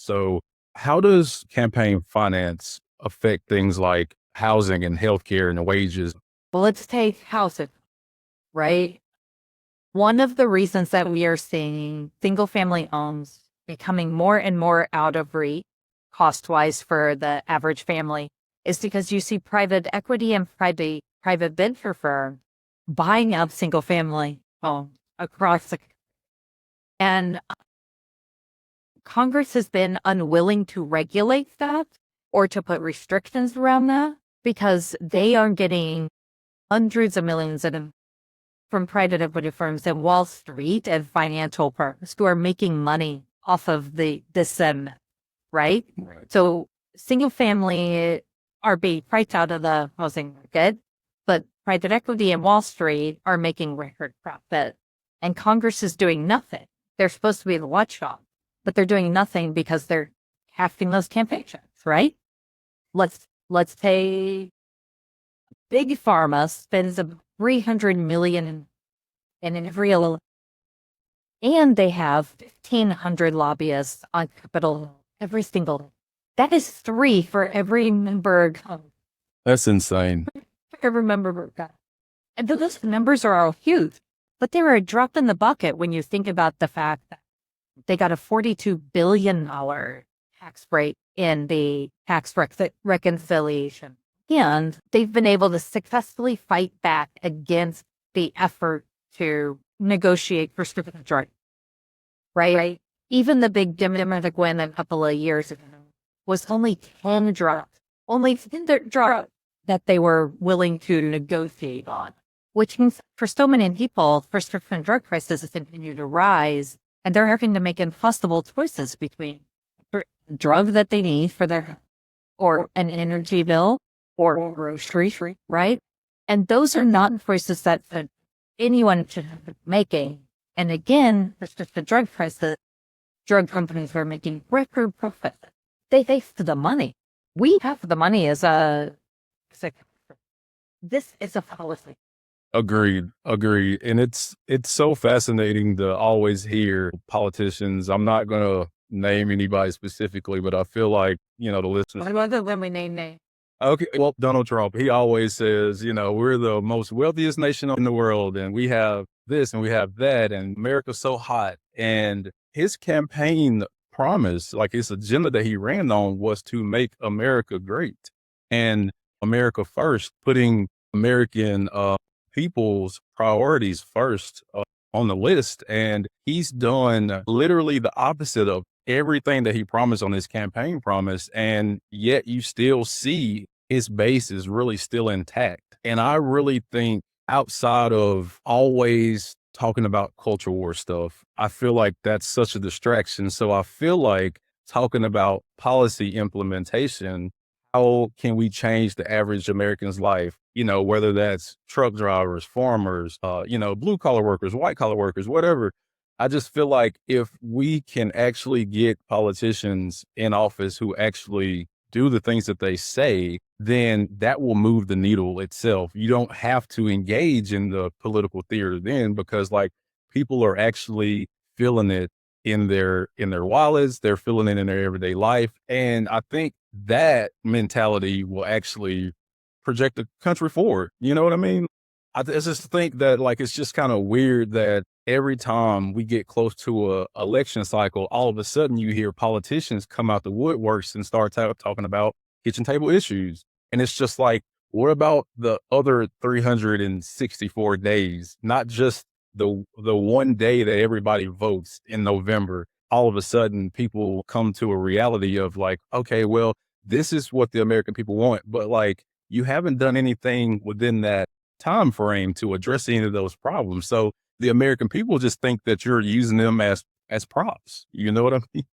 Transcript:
So how does campaign finance affect things like housing and healthcare and wages? Well, let's take housing, right? One of the reasons that we are seeing single family homes becoming more and more out of reach cost wise for the average family is because you see private equity and private venture firms buying up single family homes across the and Congress has been unwilling to regulate that or to put restrictions around that because they are getting hundreds of millions from private equity firms and Wall Street and financial firms who are making money off of this right? Right. So single family are being priced out of the housing market, but private equity and Wall Street are making record profit. And Congress is doing nothing. They're supposed to be the watchdog, but they're doing nothing because they're casting those campaign checks, right? Let's say Big Pharma spends 300 million in every and they have 1,500 lobbyists on Capitol Hill every single. That is 3 for every member. That's insane. Every member. And those numbers are all huge, but they were a drop in the bucket when you think about the fact that they got a $42 billion tax break in the tax reconciliation. And they've been able to successfully fight back against the effort to negotiate prescription drugs, right? Even the big Democratic win a couple of years ago was only 10 drugs, only 10 drugs that they were willing to negotiate on, which means for so many people, prescription drug prices continue to rise, and they're having to make impossible choices between a drug that they need for their, or an energy bill, or grocery, right? And those are not choices that anyone should be making. And again, it's just the drug prices. Drug companies are making record profit. They face the money. We have the money as this is a policy. Agreed. And it's so fascinating to always hear politicians. I'm not gonna name anybody specifically, but I feel like, the listeners. What about the when we name? Okay, well, Donald Trump, he always says, we're the most wealthiest nation in the world, and we have this and we have that, and America's so hot. And his campaign promise, like his agenda that he ran on, was to make America great and America first, putting American people's priorities first on the list. And he's done literally the opposite of everything that he promised on his campaign promise. And yet you still see his base is really still intact. And I really think outside of always talking about culture war stuff, I feel like that's such a distraction. So I feel like talking about policy implementation, how can we change the average American's life? Whether that's truck drivers, farmers, blue collar workers, white collar workers, whatever. I just feel like if we can actually get politicians in office who actually do the things that they say, then that will move the needle itself. You don't have to engage in the political theater then, because like people are actually feeling it in their wallets, they're feeling it in their everyday life. And I think that mentality will actually project the country forward. You know what I mean? I just think that like it's just kind of weird that every time we get close to a election cycle, all of a sudden you hear politicians come out the woodworks and start talking about kitchen table issues. And it's just like, what about the other 364 days? Not just the one day that everybody votes in November. All of a sudden people come to a reality of like, okay, well, this is what the American people want. But like, you haven't done anything within that time frame to address any of those problems. So the American people just think that you're using them as props. You know what I mean?